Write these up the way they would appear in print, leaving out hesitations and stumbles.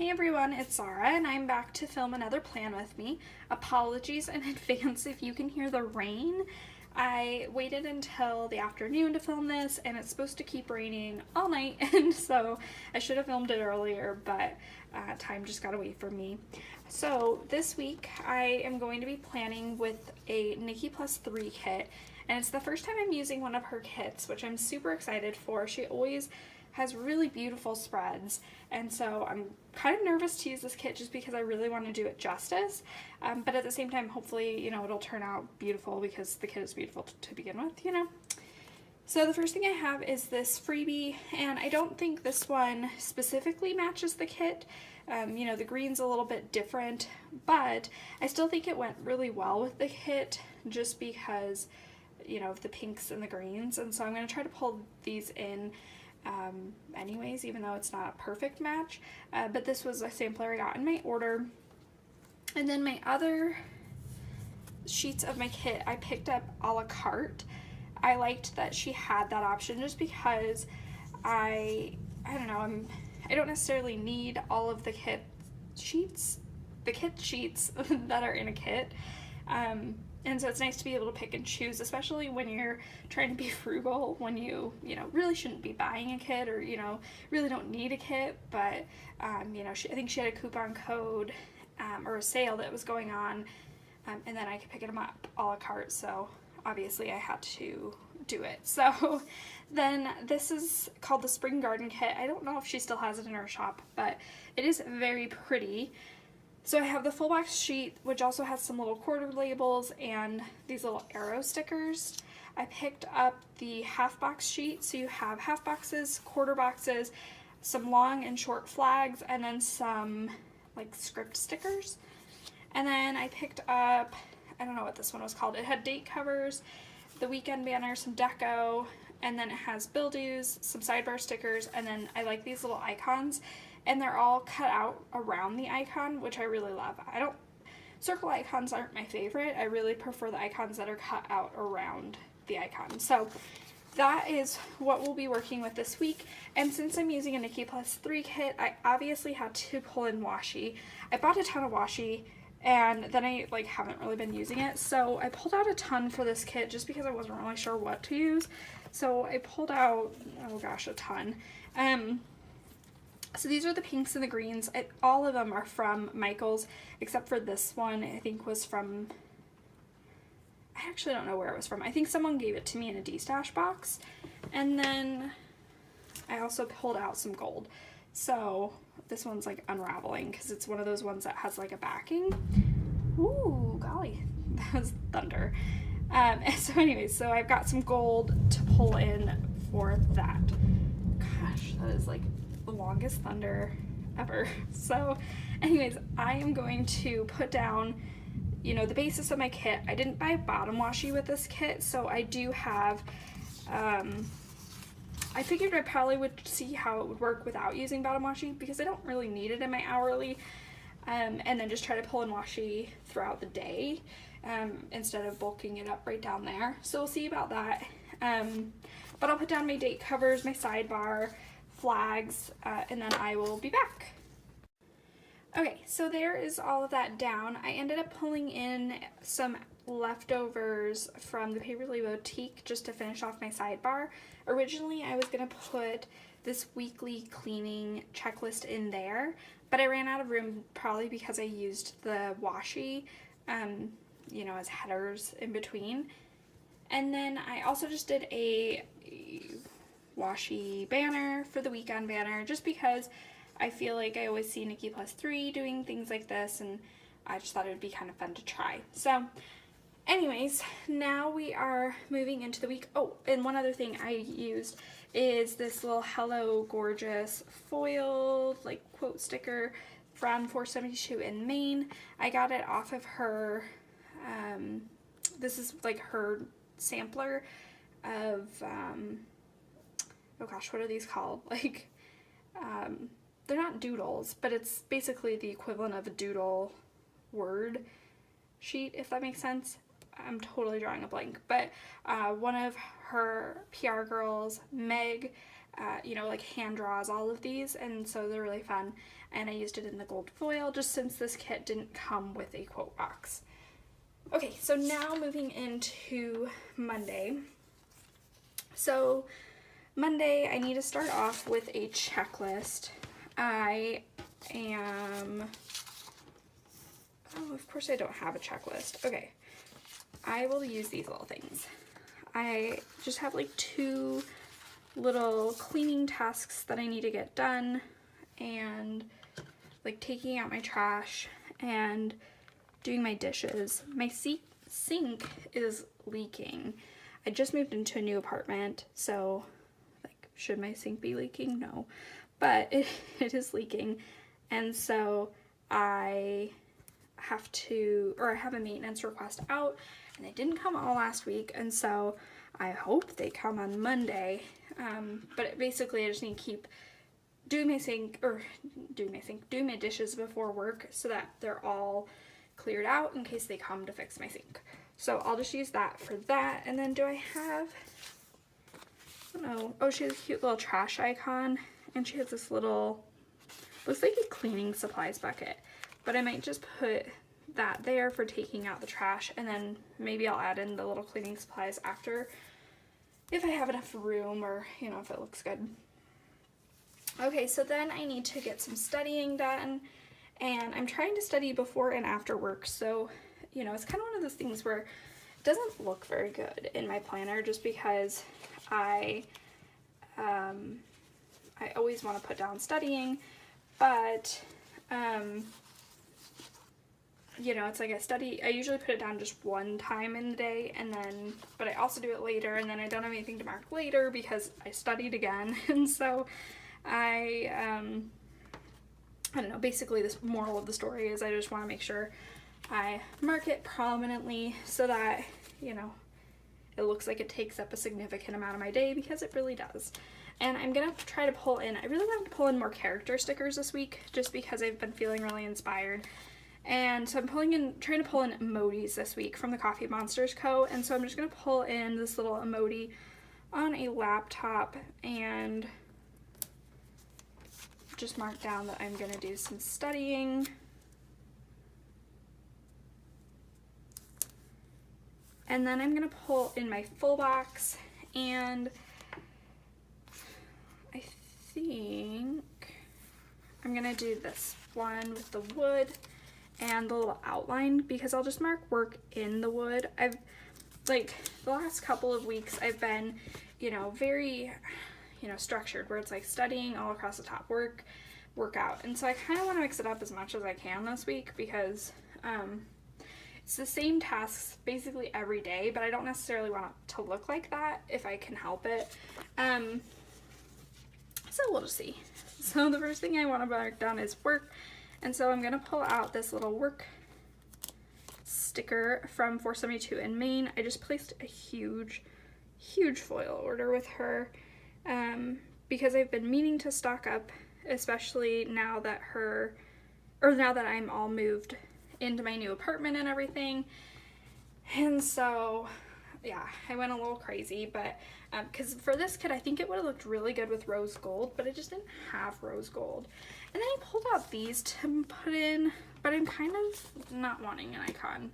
Hey everyone, it's Zara and I'm back to film another plan with me. Apologies in advance if you can hear the rain. I waited until the afternoon to film this and it's supposed to keep raining all night, and so I should have filmed it earlier, but time just got away from me. So this week I am going to be planning with a Nikki +3 kit, and it's the first time I'm using one of her kits, which I'm super excited for. She always has really beautiful spreads, and so I'm kind of nervous to use this kit just because I really want to do it justice, but at the same time hopefully, you know, it'll turn out beautiful because the kit is beautiful to begin with, you know. So the first thing I have is this freebie, and I don't think this one specifically matches the kit. You know, the green's a little bit different, but I still think it went really well with the kit just because, you know, of the pinks and the greens, and so I'm going to try to pull these in anyways, even though it's not a perfect match, but this was a sampler I got in my order. And then my other sheets of my kit I picked up a la carte. I liked that she had that option just because I don't know, I don't necessarily need all of the kit sheets that are in a kit. And so it's nice to be able to pick and choose, especially when you're trying to be frugal, when you know, really shouldn't be buying a kit, or, you know, really don't need a kit, but, you know, I think she had a coupon code or a sale that was going on, and then I could pick them up a la carte, so obviously I had to do it. So then this is called the Spring Garden Kit. I don't know if she still has it in her shop, but it is very pretty. So I have the full box sheet, which also has some little quarter labels and these little arrow stickers. I picked up the half box sheet, so you have half boxes, quarter boxes, some long and short flags, and then some like script stickers. And then I picked up, I don't know what this one was called, it had date covers, the weekend banner, some deco, and then it has bill dues, some sidebar stickers, and then I like these little icons. And they're all cut out around the icon, which I really love. Circle icons aren't my favorite. I really prefer the icons that are cut out around the icon. So that is what we'll be working with this week. And since I'm using a Nikki +3 kit, I obviously had to pull in washi. I bought a ton of washi, and then I haven't really been using it. So I pulled out a ton for this kit just because I wasn't really sure what to use. So I pulled out, oh gosh, a ton. So these are the pinks and the greens. All of them are from Michaels, except for this one I think was from, I actually don't know where it was from. I think someone gave it to me in a D-stash box. And then I also pulled out some gold. So this one's like unraveling because it's one of those ones that has like a backing. Ooh, golly, that was thunder. So anyways, so I've got some gold to pull in for that. Gosh, that is like the longest thunder ever. So anyways, I am going to put down, you know, the basis of my kit. I didn't buy bottom washi with this kit, so I do have, I figured I probably would see how it would work without using bottom washi because I don't really need it in my hourly, and then just try to pull in washi throughout the day, instead of bulking it up right down there. So we'll see about that. But I'll put down my date covers, my sidebar, flags, and then I will be back. Okay, so there is all of that down. I ended up pulling in some leftovers from the Paperly Bowtique just to finish off my sidebar. Originally I was going to put this weekly cleaning checklist in there, but I ran out of room probably because I used the washi, you know, as headers in between. And then I also just did a washi banner for the weekend banner just because I feel like I always see Nikki +3 doing things like this, and I just thought it would be kind of fun to try. So anyways, now we are moving into the week. Oh, and one other thing I used is this little Hello Gorgeous foiled like quote sticker from 472 in Maine. I got it off of her, this is like her sampler of, oh gosh, what are these called? Like, they're not doodles, but it's basically the equivalent of a doodle word sheet, if that makes sense. I'm totally drawing a blank, but one of her PR girls, Meg, you know, like hand draws all of these, and so they're really fun. And I used it in the gold foil just since this kit didn't come with a quote box. Okay, so now moving into Monday. So Monday, I need to start off with a checklist. I am, oh, of course I don't have a checklist. Okay, I will use these little things. I just have like 2 little cleaning tasks that I need to get done, and like taking out my trash and doing my dishes. My sink is leaking. I just moved into a new apartment, so like, should my sink be leaking? No, but it is leaking, and so I have a maintenance request out, and they didn't come all last week, and so I hope they come on Monday. But basically I just need to keep doing my dishes before work so that they're all cleared out in case they come to fix my sink. So I'll just use that for that. And then do I have, I don't know, oh, she has a cute little trash icon, and she has this little, looks like a cleaning supplies bucket, but I might just put that there for taking out the trash, and then maybe I'll add in the little cleaning supplies after if I have enough room, or, you know, if it looks good. Okay, so then I need to get some studying done, and I'm trying to study before and after work, so, you know, it's kind of one of those things where it doesn't look very good in my planner just because I always want to put down studying, but, you know, it's like I usually put it down just one time in the day, and then, but I also do it later, and then I don't have anything to mark later because I studied again, and so I don't know, basically this moral of the story is I just want to make sure I mark it prominently so that, you know, it looks like it takes up a significant amount of my day, because it really does. And I'm gonna try to pull in, I really want to pull in more character stickers this week, just because I've been feeling really inspired. And so I'm trying to pull in emojis this week from the Coffee Monsters Co. And so I'm just going to pull in this little emoji on a laptop and just mark down that I'm going to do some studying. And then I'm going to pull in my full box, and I think I'm going to do this one with the wood and the little outline, because I'll just mark work in the wood. I've, like, the last couple of weeks I've been, you know, very, you know, structured, where it's like studying all across the top, workout, and so I kind of want to mix it up as much as I can this week, because it's the same tasks basically every day, but I don't necessarily want it to look like that if I can help it. So we'll just see. So the first thing I want to mark down is work. And so I'm going to pull out this little work sticker from 472 in Maine. I just placed a huge foil order with her because I've been meaning to stock up, especially now that I'm all moved into my new apartment and everything. And so, yeah, I went a little crazy, but because for this kit I think it would have looked really good with rose gold, but I just didn't have rose gold. And then I pulled out these to put in, but I'm kind of not wanting an icon,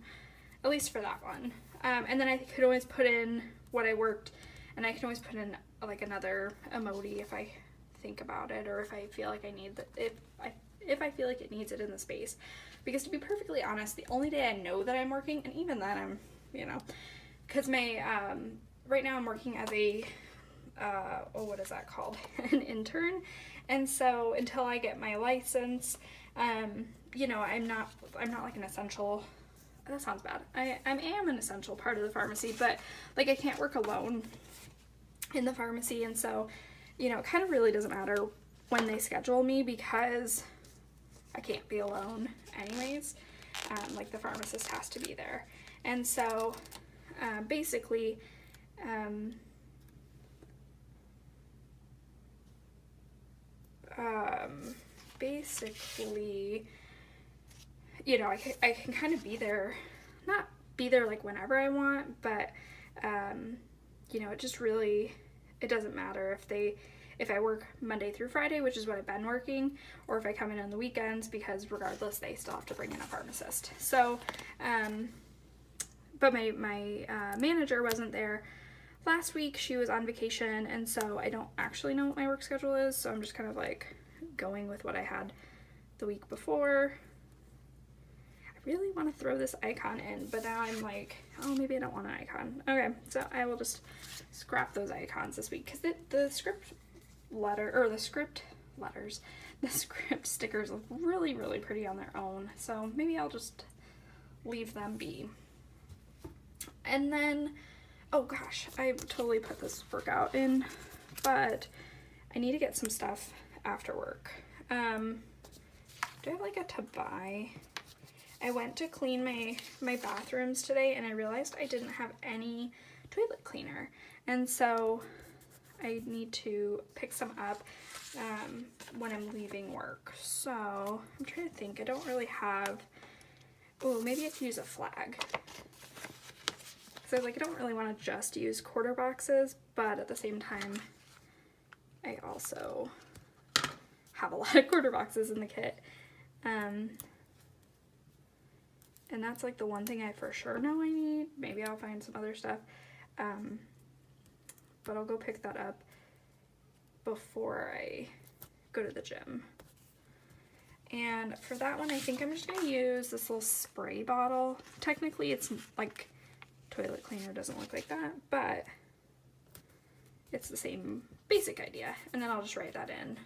at least for that one. And then I could always put in what I worked, and I can always put in like another emoji if I think about it, or if I feel like I need if I feel like it needs it in the space. Because to be perfectly honest, the only day I know that I'm working, and even then I'm, you know, because my right now I'm working as a what is that called? An intern. And so until I get my license, you know, I'm not like an essential, that sounds bad. I am an essential part of the pharmacy, but like I can't work alone in the pharmacy, and so, you know, it kind of really doesn't matter when they schedule me because I can't be alone anyways. Like the pharmacist has to be there. And so basically you know, I can kind of be there, not be there like whenever I want, but you know, it just really, it doesn't matter if I work Monday through Friday, which is what I've been working, or if I come in on the weekends, because regardless, they still have to bring in a pharmacist. So, but my manager wasn't there last week. She was on vacation, and so I don't actually know what my work schedule is, so I'm just kind of like going with what I had the week before. I really want to throw this icon in, but now I'm like, oh, maybe I don't want an icon. Okay, so I will just scrap those icons this week, because the script stickers look really, really pretty on their own, so maybe I'll just leave them be. And then, oh gosh, I totally put this workout in, but I need to get some stuff after work. Do I have like a to buy? I went to clean my bathrooms today, and I realized I didn't have any toilet cleaner, and so I need to pick some up when I'm leaving work. So I'm trying to think. I don't really have, oh, maybe I could use a flag. So like, I don't really want to just use quarter boxes, but at the same time, I also have a lot of quarter boxes in the kit. And that's like the one thing I for sure know I need. Maybe I'll find some other stuff. But I'll go pick that up before I go to the gym. And for that one, I think I'm just going to use this little spray bottle. Technically, it's like toilet cleaner, doesn't look like that, but it's the same basic idea. And then I'll just write that in.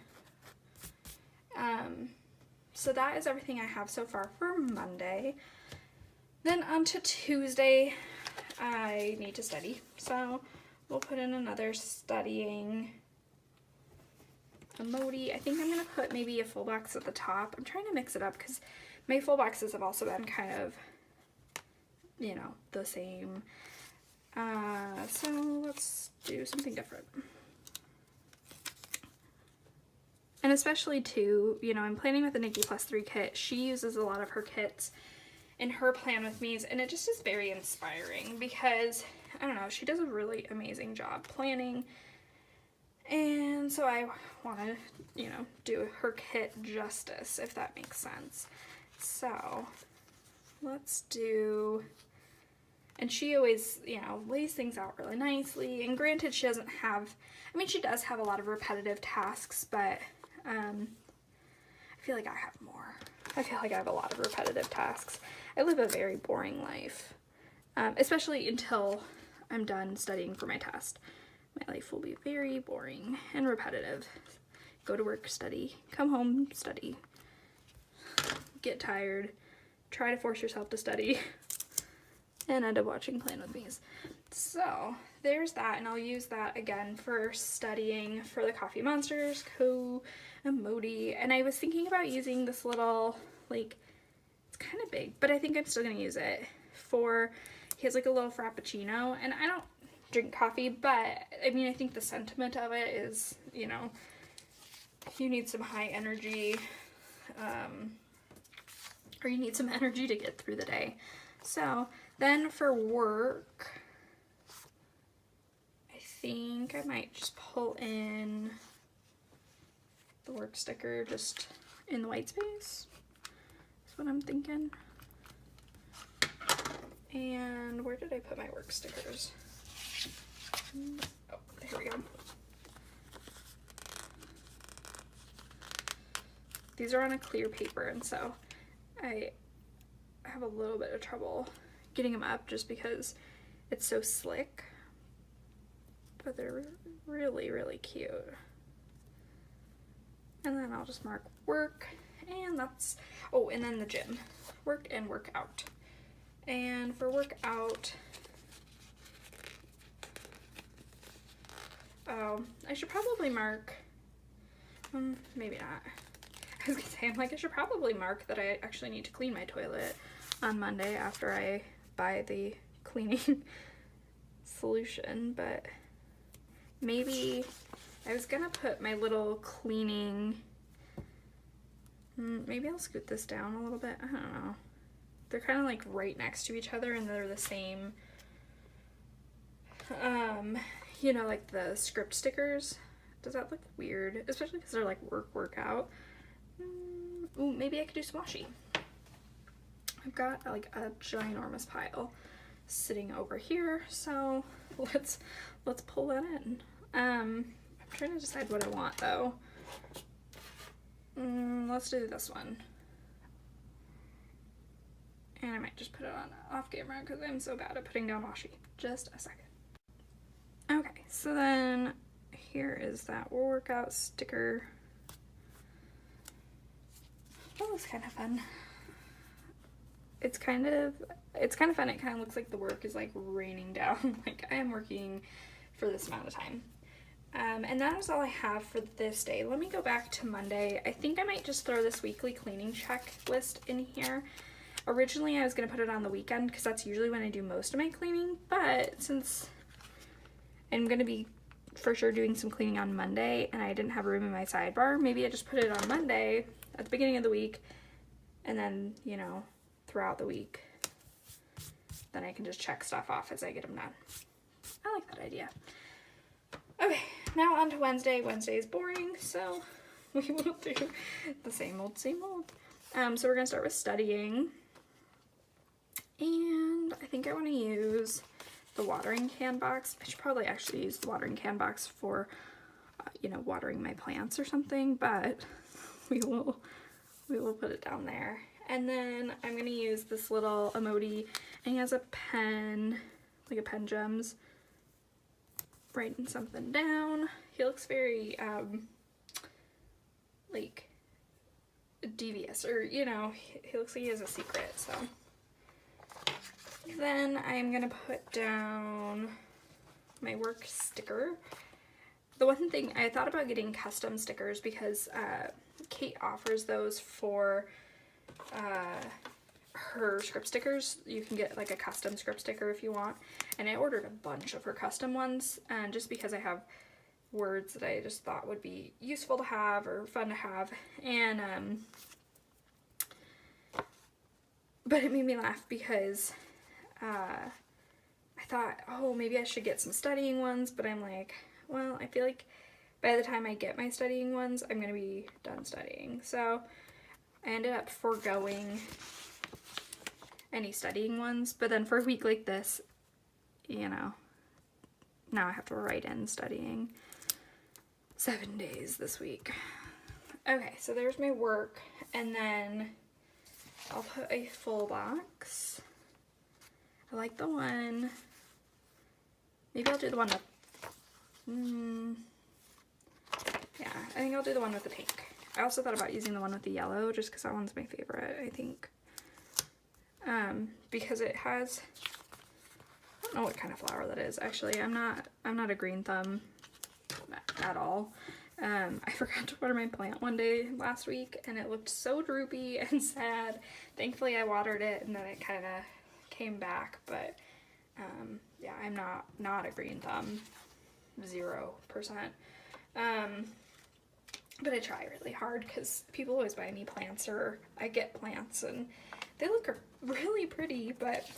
So that is everything I have so far for Monday. Then on to Tuesday, I need to study. So we'll put in another studying emoji. I think I'm going to put maybe a full box at the top. I'm trying to mix it up because my full boxes have also been kind of, you know, the same. So let's do something different. And especially too, you know, I'm planning with the Nikki +3 kit. She uses a lot of her kits in her plan with me's, and it just is very inspiring because, I don't know, she does a really amazing job planning. And so I want to, you know, do her kit justice, if that makes sense. So let's do, and she always, you know, lays things out really nicely. And granted, she doesn't have, I mean, she does have a lot of repetitive tasks, but I feel like I have more. I feel like I have a lot of repetitive tasks. I live a very boring life, especially until I'm done studying for my test. My life will be very boring and repetitive. Go to work, study, come home, study, get tired, try to force yourself to study, and end up watching Plan With Me's. So there's that, and I'll use that again for studying for the thecoffeemonsterzco emoji. And I was thinking about using this little, like, it's kind of big, but I think I'm still going to use it for, he has like a little frappuccino, and I don't drink coffee, but I mean, I think the sentiment of it is, you know, you need some high energy, or you need some energy to get through the day. So then for work, I think I might just pull in the work sticker just in the white space. That's what I'm thinking. And where did I put my work stickers? Oh, here we go. These are on a clear paper, and so I have a little bit of trouble getting them up just because it's so slick. But they're really, really cute. And then I'll just mark work, and that's, oh, and then the gym. Work and work out. And for workout, oh, I should probably mark, maybe not. I was gonna say, I'm like, I should probably mark that I actually need to clean my toilet on Monday after I buy the cleaning solution, but maybe I was gonna put my little cleaning, maybe I'll scoot this down a little bit, I don't know. They're kind of like right next to each other, and they're the same, you know, like the script stickers. Does that look weird? Especially because they're like workout. Ooh, maybe I could do some washi. I've got like a ginormous pile sitting over here, so let's pull that in. I'm trying to decide what I want though. Let's do this one. And I might just put it on off camera because I'm so bad at putting down washi. Just a second. Okay, so then here is that workout sticker. That looks kind of fun. It's kind of fun. It kind of looks like the work is like raining down. Like I am working for this amount of time. And that is all I have for this day. Let me go back to Monday. I think I might just throw this weekly cleaning checklist in here. Originally I was going to put it on the weekend because that's usually when I do most of my cleaning, but since I'm going to be for sure doing some cleaning on Monday and I didn't have room in my sidebar, maybe I just put it on Monday at the beginning of the week, and then, you know, throughout the week, then I can just check stuff off as I get them done. I like that idea. Okay, now on to Wednesday. Wednesday is boring, so we will do the same old, same old. So we're going to start with studying. And I think I want to use the watering can box. I should probably actually use the watering can box for, you know, watering my plants or something, but we will put it down there. And then I'm going to use this little emoji, and he has a pen, like a pen gems, writing something down. He looks very, like, devious, or, you know, he looks like he has a secret, so. Then I'm going to put down my work sticker. The one thing, I thought about getting custom stickers because Kate offers those for her script stickers. You can get like a custom script sticker if you want, and I ordered a bunch of her custom ones, and just because I have words that I just thought would be useful to have or fun to have, and but it made me laugh because I thought, oh, maybe I should get some studying ones, but I'm like, well, I feel like by the time I get my studying ones, I'm gonna be done studying. So I ended up foregoing any studying ones, but then for a week like this, you know, now I have to write in studying 7 days this week. Okay, so there's my work, and then I'll put a full box. I like the one, maybe I'll do the one with, yeah, I think I'll do the one with the pink. I also thought about using the one with the yellow just because that one's my favorite, I think. Because it has, I don't know what kind of flower that is, actually. I'm not a green thumb at all. I forgot to water my plant one day last week, and it looked so droopy and sad. Thankfully I watered it, and then it kind of came back, but yeah, I'm not a green thumb, 0%. But I try really hard because people always buy me plants, or I get plants, and they look really pretty, but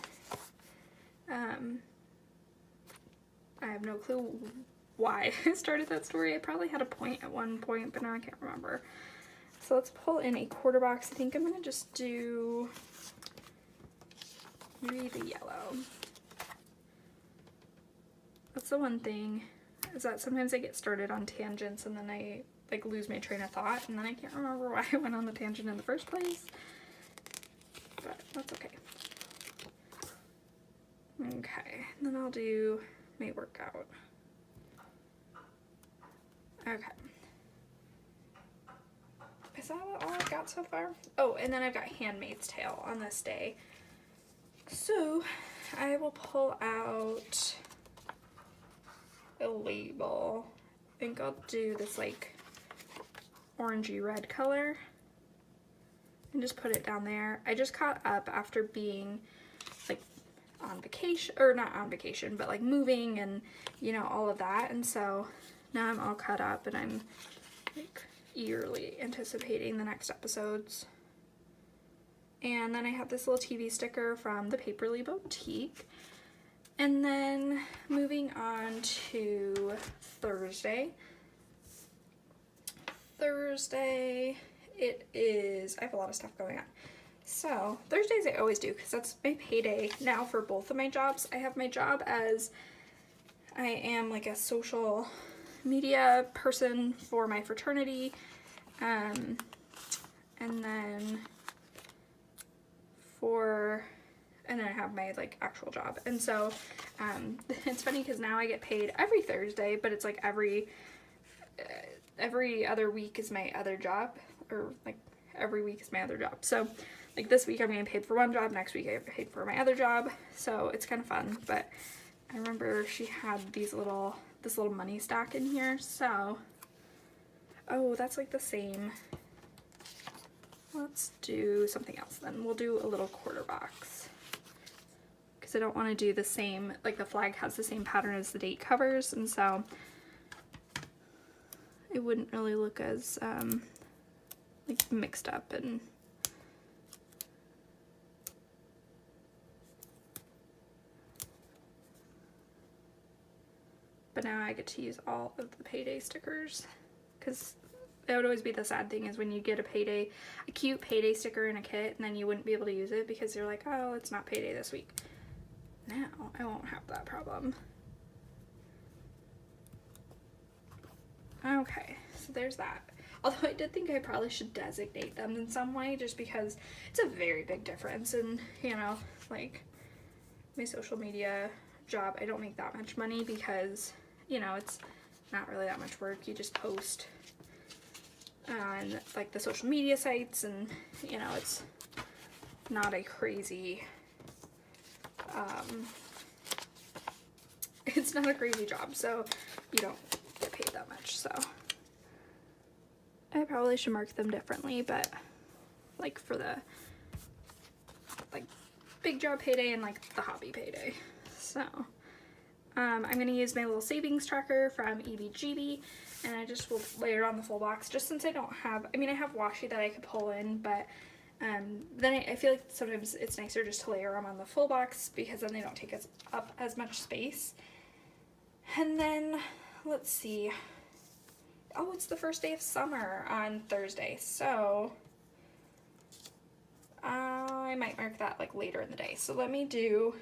I have no clue why I started that story. I probably had a point at one point, but now I can't remember. So let's pull in a quarter box. I think I'm going to just do maybe the yellow. That's the one thing, is that sometimes I get started on tangents and then I like lose my train of thought, and then I can't remember why I went on the tangent in the first place, but that's okay. Okay, then I'll do my workout. Okay. Is that all I've got so far? Oh, and then I've got Handmaid's Tale on this day. So I will pull out a label. I think I'll do this like orangey red color and just put it down there. I just caught up after being like on vacation, or not on vacation, but like moving and, you know, all of that, and so now I'm all caught up and I'm like eagerly anticipating the next episodes. And then I have this little TV sticker from the Paperly Bowtique. And then moving on to Thursday, Thursday, it is, I have a lot of stuff going on. So Thursdays I always do because that's my payday now for both of my jobs. I have my job as I am like a social media person for my fraternity, and then I have my like actual job. And so it's funny because now I get paid every Thursday, but it's like every other week is my other job, or like every week is my other job. So like this week I'm getting paid for one job, next week I get paid for my other job, so it's kind of fun. But I remember she had this little money stack in here, so oh, that's like the same. Let's do something else then. We'll do a little quarter box because I don't want to do the same, like the flag has the same pattern as the date covers, and so it wouldn't really look as like mixed up. And but now I get to use all of the payday stickers, because that would always be the sad thing, is when you get a cute payday sticker in a kit, and then you wouldn't be able to use it because you're like, oh, it's not payday this week. Now I won't have that problem. Okay, so there's that. Although I did think I probably should designate them in some way, just because it's a very big difference. And you know, like my social media job, I don't make that much money because, you know, it's not really that much work. You just post on like the social media sites, and you know, it's not a crazy it's not a crazy job, so you don't get paid that much. So I probably should mark them differently, but like for the like big job payday and like the hobby payday. So I'm going to use my little savings tracker from EbeeGbee, and I just will layer it on the full box, just since I don't have, I mean, I have washi that I could pull in, but then I feel like sometimes it's nicer just to layer them on the full box, because then they don't take up as much space. And then, let's see, oh, it's the first day of summer on Thursday, so I might mark that like later in the day. So let me do,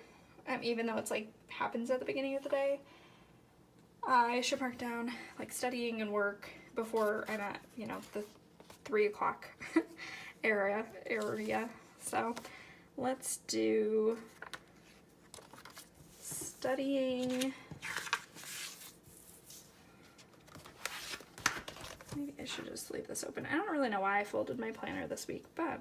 even though it's like happens at the beginning of the day, I should mark down like studying and work before I'm at, you know, the 3 o'clock area. So let's do studying. Maybe I should just leave this open. I don't really know why I folded my planner this week, but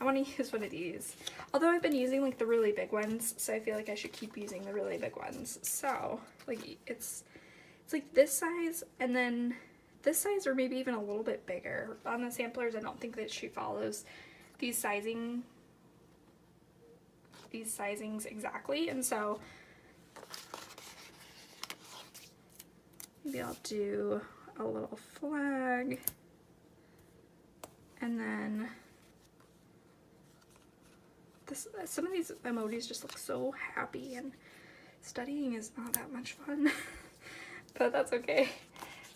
I want to use one of these. Although I've been using like the really big ones, so I feel like I should keep using the really big ones. So like it's like this size, and then this size, or maybe even a little bit bigger. On the samplers, I don't think that she follows these sizings exactly, and so maybe I'll do a little flag, and then some of these emojis just look so happy, and studying is not that much fun, but that's okay.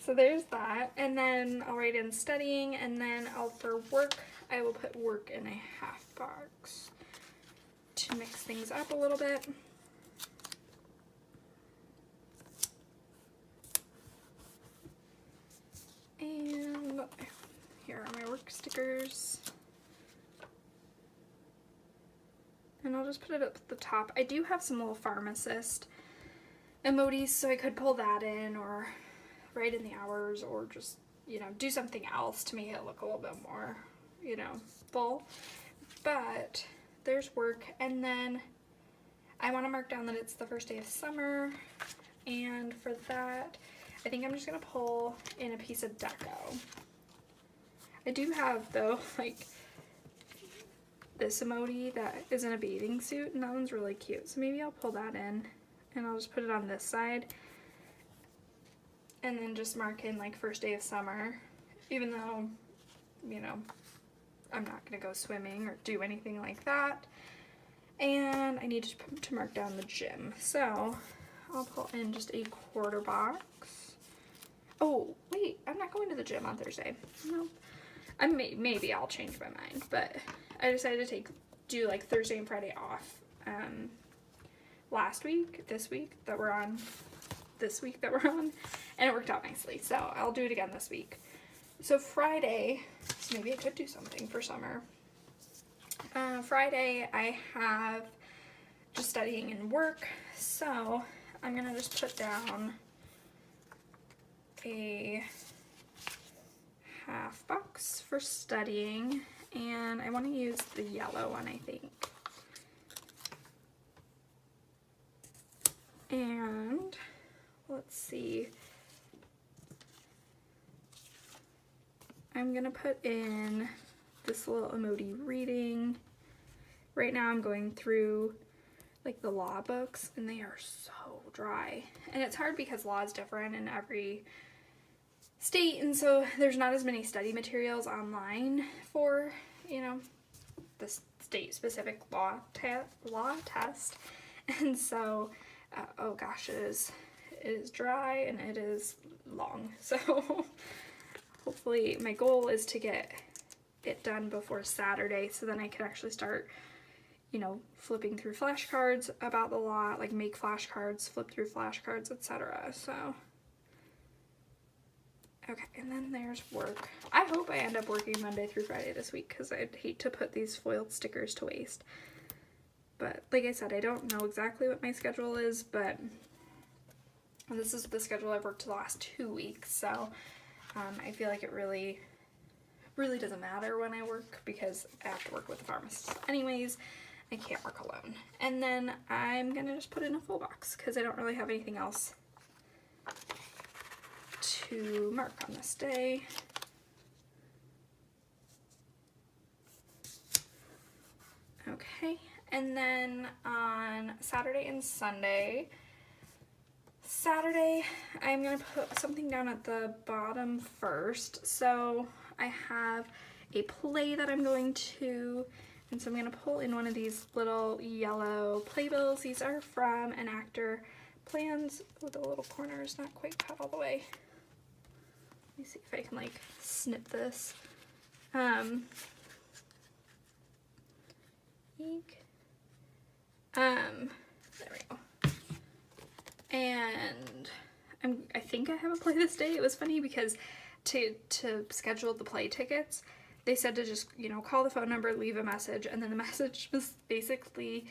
So there's that, and then I'll write in studying, and then for work, I will put work in a half box to mix things up a little bit. And here are my work stickers. And I'll just put it up at the top. I do have some little pharmacist emojis, so I could pull that in, or write in the hours, or just, you know, do something else to make it look a little bit more, you know, full. But there's work, and then I want to mark down that it's the first day of summer, and for that, I think I'm just going to pull in a piece of deco. I do have, though, like, this emoji that is in a bathing suit, and that one's really cute, so maybe I'll pull that in, and I'll just put it on this side, and then just mark in like first day of summer, even though, you know, I'm not going to go swimming or do anything like that. And I need to mark down the gym, so I'll pull in just a quarter box. Oh, wait, I'm not going to the gym on Thursday. No. Maybe I'll change my mind, but I decided to do like Thursday and Friday off this week that we're on, and it worked out nicely. So I'll do it again this week. So Friday, so maybe I could do something for summer. Friday I have just studying and work, so I'm gonna just put down a half box for studying, and I want to use the yellow one, I think. And let's see, I'm gonna put in this little emoji reading. Right now I'm going through like the law books, and they are so dry, and it's hard because law is different in every state, and so there's not as many study materials online for, you know, the state specific law test. And so oh gosh, it is dry and it is long, so hopefully my goal is to get it done before Saturday, so then I can actually start, you know, flipping through flashcards about the law, like make flashcards, flip through flashcards, etc. So okay, and then there's work. I hope I end up working Monday through Friday this week, because I'd hate to put these foiled stickers to waste. But like I said, I don't know exactly what my schedule is, but this is the schedule I've worked the last 2 weeks, so I feel like it really doesn't matter when I work, because I have to work with the pharmacist anyways. I can't work alone. And then I'm gonna just put in a full box, because I don't really have anything else to mark on this day. Okay, and then on Saturday and Sunday, I'm going to put something down at the bottom first. So I have a play that I'm going to, and so I'm going to pull in one of these little yellow playbills. These are from an actor plans. Oh, the little corner is not quite cut all the way. Let me see if I can like snip this. There we go. And I think I have a play this day. It was funny because to schedule the play tickets, they said to just, you know, call the phone number, leave a message, and then the message was basically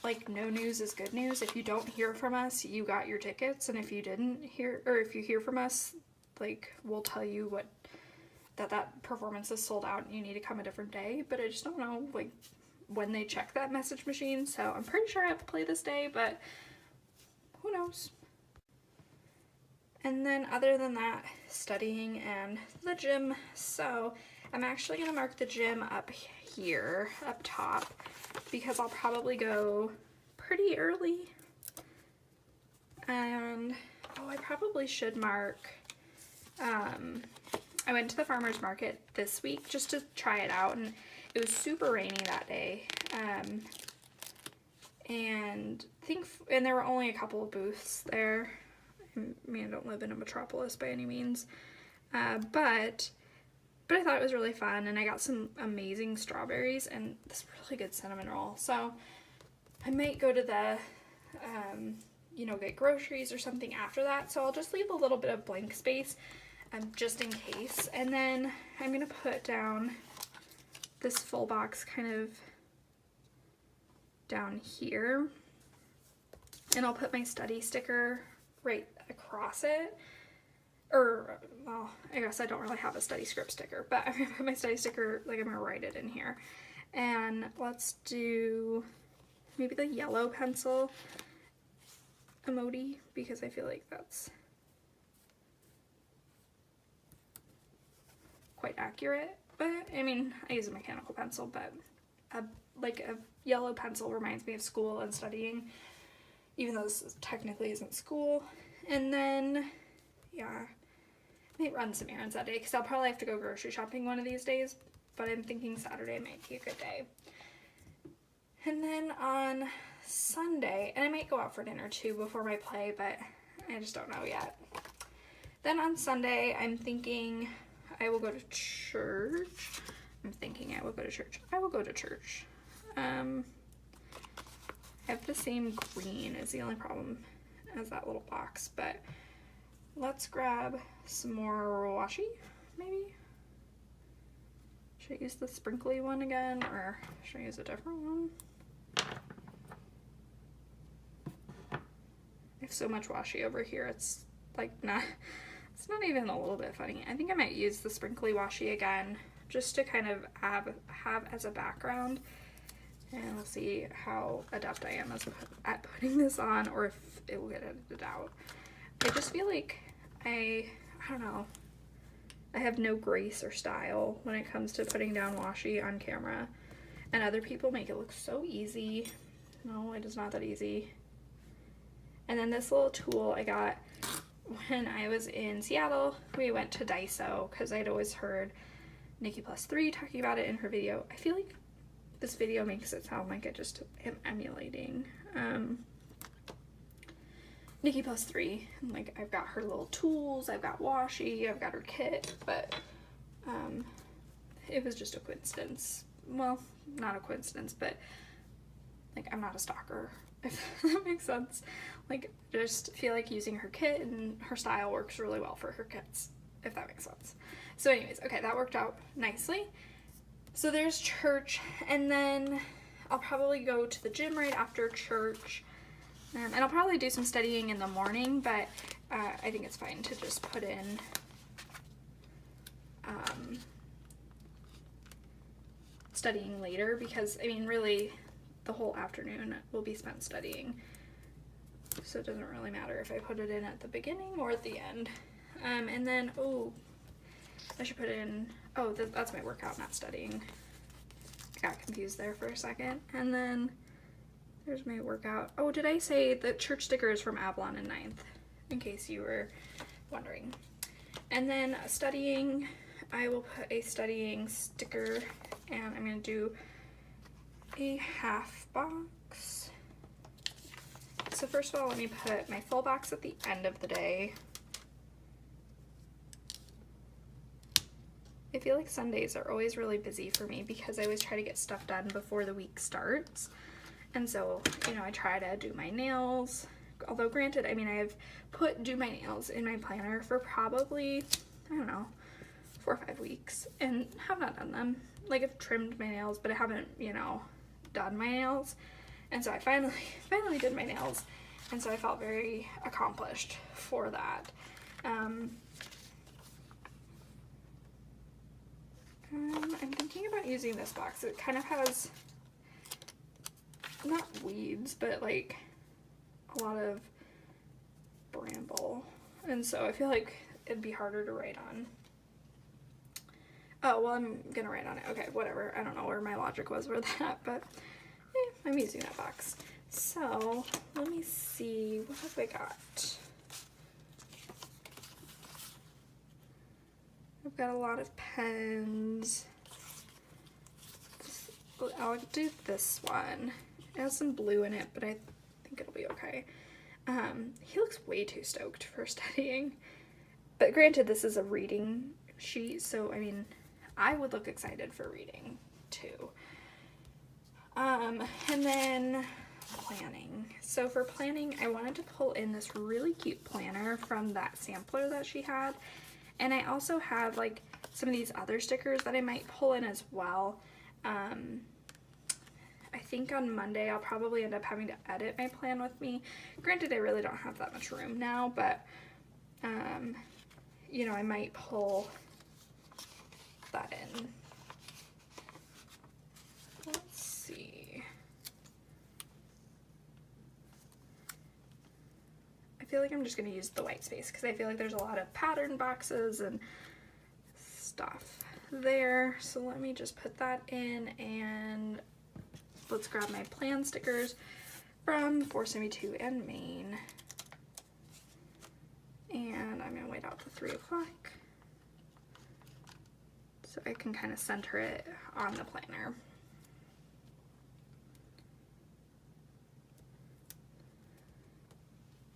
like, no news is good news. If you don't hear from us, you got your tickets, and if you didn't hear, or if you hear from us, like, we'll tell you that performance is sold out and you need to come a different day. But I just don't know, like, when they check that message machine, so I'm pretty sure I have to play this day, but who knows. And then other than that, studying and the gym. So I'm actually going to mark the gym up here, up top, because I'll probably go pretty early. And, oh, I probably should mark, I went to the farmer's market this week just to try it out, and it was super rainy that day. And there were only a couple of booths there. I mean, I don't live in a metropolis by any means, but I thought it was really fun, and I got some amazing strawberries and this really good cinnamon roll. So I might go to the, you know, get groceries or something after that. So I'll just leave a little bit of blank space, just in case. And then I'm gonna put down this full box kind of down here, and I'll put my study sticker right across it, or, well, I guess I don't really have a study script sticker, but I'm gonna put my study sticker, like, I'm gonna write it in here. And let's do maybe the yellow pencil emoji, because I feel like that's quite accurate. But I mean, I use a mechanical pencil, but like a yellow pencil reminds me of school and studying, even though this technically isn't school. And then, yeah, I might run some errands that day, because I'll probably have to go grocery shopping one of these days, but I'm thinking Saturday might be a good day. And then on Sunday, and I might go out for dinner too before my play, but I just don't know yet. Then on Sunday, I'm thinking I will go to church. I will go to church. I have the same green is the only problem as that little box, but let's grab some more washi, maybe? Should I use the sprinkly one again, or should I use a different one? I have so much washi over here, it's like it's not even a little bit funny. I think I might use the sprinkly washi again, just to kind of have as a background. And we'll see how adept I am at putting this on, or if it will get edited out. I just feel like I don't know, I have no grace or style when it comes to putting down washi on camera, and other people make it look so easy. No, it is not that easy. And then this little tool I got when I was in Seattle. We went to Daiso because I'd always heard Nikki +3 talking about it in her video. I feel like this video makes it sound like I just am emulating Nikki +3. Like, I've got her little tools, I've got washi, I've got her kit, but it was just a coincidence. Well, not a coincidence, but like, I'm not a stalker, if that makes sense. Like, I just feel like using her kit and her style works really well for her kits, if that makes sense. So anyways, okay, that worked out nicely. So there's church, and then I'll probably go to the gym right after church, and I'll probably do some studying in the morning, but I think it's fine to just put in studying later, because I mean, really the whole afternoon will be spent studying, so it doesn't really matter if I put it in at the beginning or at the end. And then, oh, I should put in, oh, that's my workout, not studying. I got confused there for a second. And then there's my workout. Oh, did I say the church sticker is from Avalon and 9th, in case you were wondering. And then studying, I will put a studying sticker, and I'm going to do a half box. So first of all, let me put my full box at the end of the day. I feel like Sundays are always really busy for me because I always try to get stuff done before the week starts. And so, you know, I try to do my nails. Although granted, I mean, I have put do my nails in my planner for probably, I don't know, 4 or 5 weeks and have not done them. Like, I've trimmed my nails, but I haven't, you know, done my nails. And so I finally did my nails. And so I felt very accomplished for that. I'm thinking about using this box. It kind of has, not weeds, but like a lot of bramble. And so I feel like it'd be harder to write on. Oh, well, I'm gonna write on it. Okay, whatever. I don't know where my logic was with that, but I'm using that box. So let me see, what have I got? I've got a lot of pens. I'll do this one. It has some blue in it, but I think it'll be okay. He looks way too stoked for studying. But granted, this is a reading sheet, so I mean, I would look excited for reading too. And then planning. So for planning, I wanted to pull in this really cute planner from that sampler that she had. And I also have like some of these other stickers that I might pull in as well. I think on Monday I'll probably end up having to edit my plan with me. Granted, I really don't have that much room now, but you know, I might pull that in. Let's see. I feel like I'm just going to use the white space because I feel like there's a lot of pattern boxes and stuff there. So let me just put that in, and let's grab my plan stickers from 472 and Maine. And I'm going to wait out to 3 o'clock so I can kind of center it on the planner.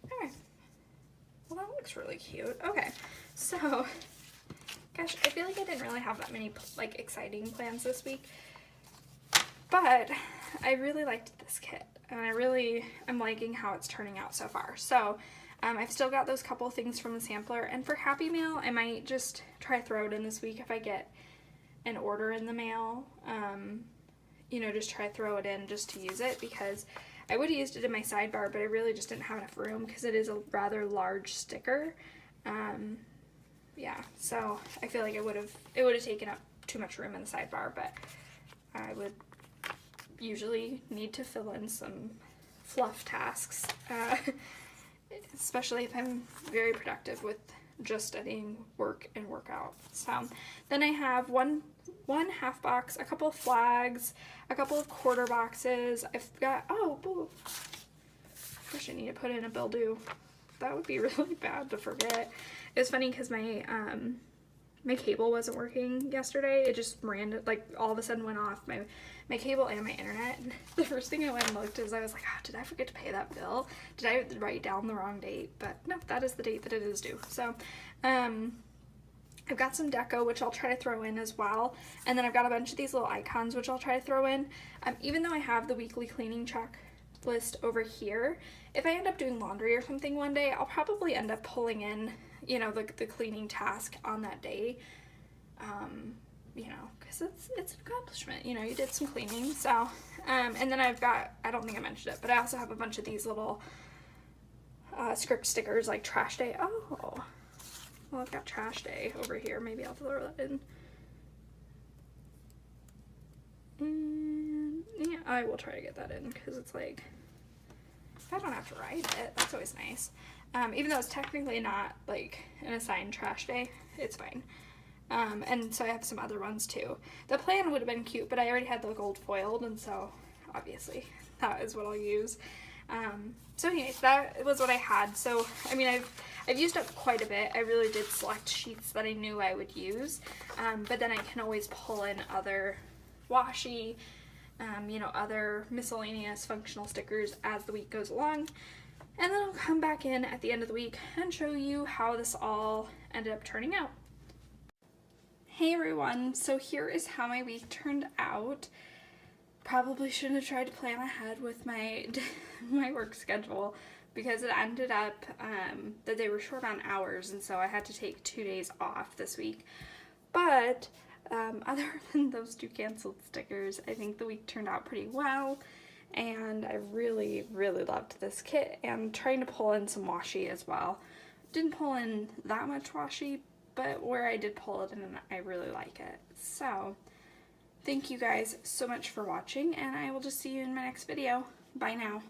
Okay. Well, that looks looks really cute. Okay, so, gosh, I feel like I didn't really have that many, like, exciting plans this week. But I really liked this kit, and I'm liking how it's turning out so far. So I've still got those couple things from the sampler, and for Happy Mail, I might just try to throw it in this week if I get an order in the mail. You know, just try to throw it in just to use it, because I would have used it in my sidebar, but I really just didn't have enough room because it is a rather large sticker. Yeah, so I feel like it would have taken up too much room in the sidebar, but I would usually need to fill in some fluff tasks, especially if I'm very productive with just studying, work, and workout. So then I have one half box, a couple of flags, a couple of quarter boxes. I've got, oh, boo. Gosh, I need to put in a bill due. That would be really bad to forget. It was funny because my cable wasn't working yesterday. It just like all of a sudden went off, my cable and my internet. And the first thing I went and looked is I was like, oh, did I forget to pay that bill? Did I write down the wrong date? But no, that is the date that it is due. So I've got some deco, which I'll try to throw in as well. And then I've got a bunch of these little icons, which I'll try to throw in. Even though I have the weekly cleaning checklist over here, if I end up doing laundry or something one day, I'll probably end up pulling in, you know, the cleaning task on that day. You know, because it's an accomplishment, you know, you did some cleaning. So and then I've got, I don't think I mentioned it, but I also have a bunch of these little script stickers, like trash day. Oh, well, I've got trash day over here. Maybe I'll throw that in. And yeah, I will try to get that in, because it's like, I don't have to write it. That's always nice. Even though it's technically not like an assigned trash day, it's fine. And so I have some other ones too. The plan would have been cute, but I already had the gold foiled, and so obviously that is what I'll use. So anyways, that was what I had. So I mean, I've used up quite a bit. I really did select sheets that I knew I would use, but then I can always pull in other washi, you know, other miscellaneous functional stickers as the week goes along. And then I'll come back in at the end of the week and show you how this all ended up turning out. Hey everyone, so here is how my week turned out. Probably shouldn't have tried to plan ahead with my work schedule, because it ended up that they were short on hours, and so I had to take 2 days off this week. But other than those 2 canceled stickers, I think the week turned out pretty well, and I really, really loved this kit, and trying to pull in some washi as well. Didn't pull in that much washi, but where I did pull it in, I really like it. So thank you guys so much for watching, and I will just see you in my next video. Bye now.